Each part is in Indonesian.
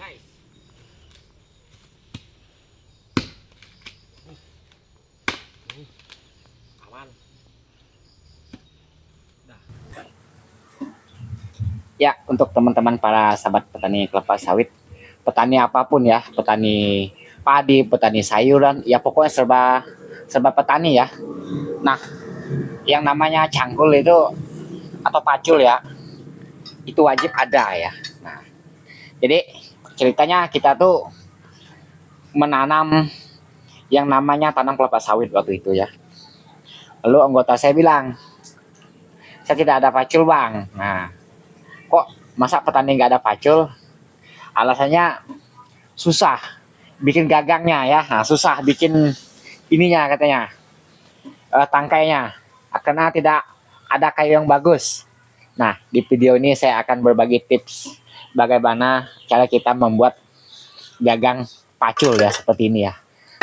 guys. Aman. Nah. Ya, untuk teman-teman para sahabat petani kelapa sawit, petani apapun ya, petani padi, petani sayuran, ya pokoknya serba serba petani ya. Nah, yang namanya cangkul itu atau pacul ya, itu wajib ada ya. Nah, jadi ceritanya kita tuh menanam yang namanya tanam kelapa sawit waktu itu ya. Lalu anggota saya bilang, saya tidak ada pacul bang. Nah, kok masa petani nggak ada pacul? Alasannya susah bikin gagangnya ya. Nah, susah bikin ininya katanya, tangkainya, karena tidak ada kayu yang bagus. Nah, di video ini saya akan berbagi tips bagaimana cara kita membuat gagang pacul ya seperti ini ya.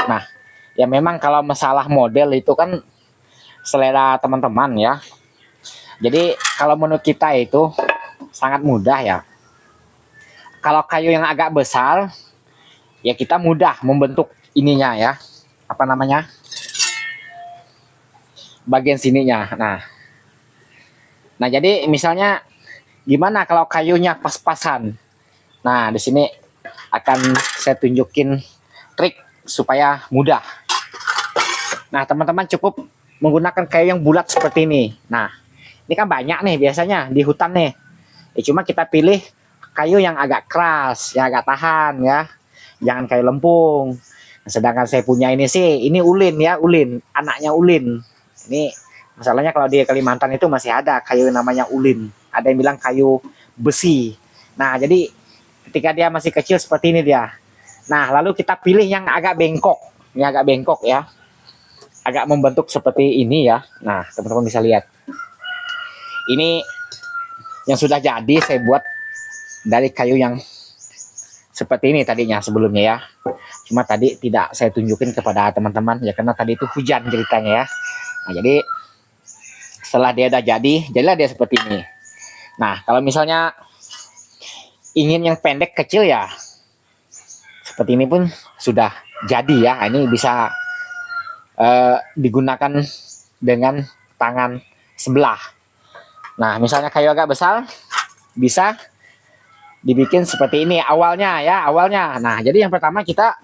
Nah, ya memang kalau masalah model itu kan selera teman-teman ya. Jadi kalau menurut kita itu sangat mudah ya. Kalau kayu yang agak besar ya kita mudah membentuk ininya ya. Apa namanya? Bagian sininya. Nah, jadi misalnya gimana kalau kayunya pas-pasan? Nah, di sini akan saya tunjukin trik supaya mudah. Nah, teman-teman cukup menggunakan kayu yang bulat seperti ini. Nah, ini kan banyak nih biasanya di hutan nih. Ya, cuma kita pilih kayu yang agak keras, yang agak tahan ya. Jangan kayu lempung. Nah, sedangkan saya punya ini sih, ini ulin ya, ulin, anaknya ulin. Ini masalahnya kalau di Kalimantan itu masih ada kayu namanya ulin. Ada yang bilang kayu besi. Nah, jadi ketika dia masih kecil seperti ini dia. Nah, lalu kita pilih yang agak bengkok. Ini agak bengkok ya. Agak membentuk seperti ini ya. Nah, teman-teman bisa lihat. Ini yang sudah jadi saya buat dari kayu yang seperti ini tadinya sebelumnya ya. Cuma tadi tidak saya tunjukin kepada teman-teman ya karena tadi itu hujan ceritanya ya. Nah, jadi setelah dia udah jadi, jadilah dia seperti ini. Nah, kalau misalnya ingin yang pendek kecil ya, seperti ini pun sudah jadi ya. Ini bisa digunakan dengan tangan sebelah. Nah, misalnya kayu agak besar, bisa dibikin seperti ini awalnya ya, awalnya. Nah, jadi yang pertama kita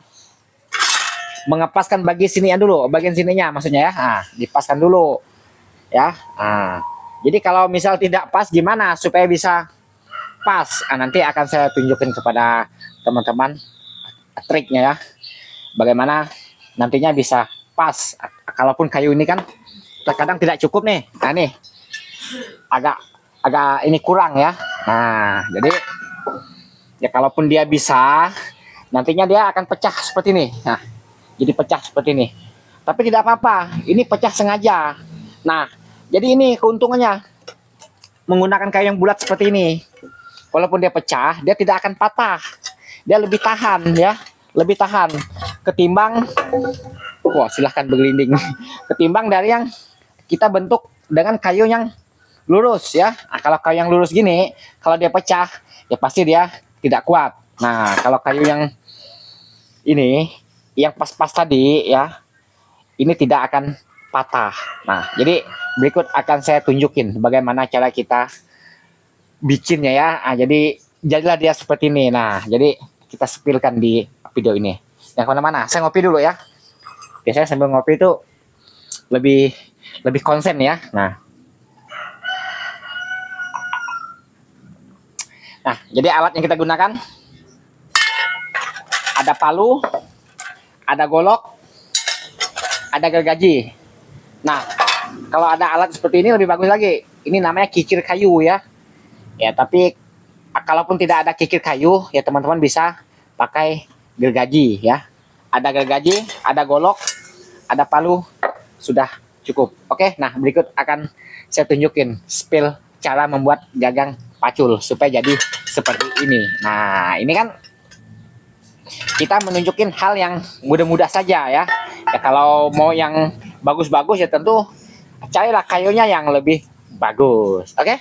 mengepaskan bagian sininya dulu, bagian sininya maksudnya ya. Nah, dipaskan dulu ya. Nah, jadi kalau misal tidak pas gimana supaya bisa pas? Nah, nanti akan saya tunjukin kepada teman-teman triknya ya. Bagaimana nantinya bisa pas. Kalaupun kayu ini kan terkadang tidak cukup nih. Nah, nih agak ini kurang ya. Nah, jadi ya kalaupun dia bisa nantinya dia akan pecah seperti ini. Nah, jadi pecah seperti ini. Tapi tidak apa-apa, ini pecah sengaja. Nah, jadi ini keuntungannya menggunakan kayu yang bulat seperti ini. Walaupun dia pecah, dia tidak akan patah. Dia lebih tahan ya, lebih tahan ketimbang, wah silahkan bergelinding, ketimbang dari yang kita bentuk dengan kayu yang lurus ya. Nah, kalau kayu yang lurus gini, kalau dia pecah, ya pasti dia tidak kuat. Nah, kalau kayu yang ini, yang pas-pas tadi ya, ini tidak akan patah. Nah, jadi berikut akan saya tunjukin bagaimana cara kita bikinnya ya. Nah, jadi jadilah dia seperti ini. Nah, jadi kita spillkan di video ini. Yang kemana-mana, saya ngopi dulu ya. Biasanya sambil ngopi itu lebih konsen ya. Nah, jadi alat yang kita gunakan ada palu, ada golok, ada gergaji. Nah, kalau ada alat seperti ini lebih bagus lagi. Ini namanya kikir kayu ya. Ya, tapi kalaupun tidak ada kikir kayu, ya teman-teman bisa pakai gergaji ya. Ada gergaji, ada golok, ada palu, sudah cukup. Oke, nah berikut akan saya tunjukin spill cara membuat gagang pacul supaya jadi seperti ini. Nah, ini kan kita menunjukin hal yang mudah-mudah saja ya. Ya kalau mau yang bagus-bagus ya tentu carilah kayunya yang lebih bagus. Oke?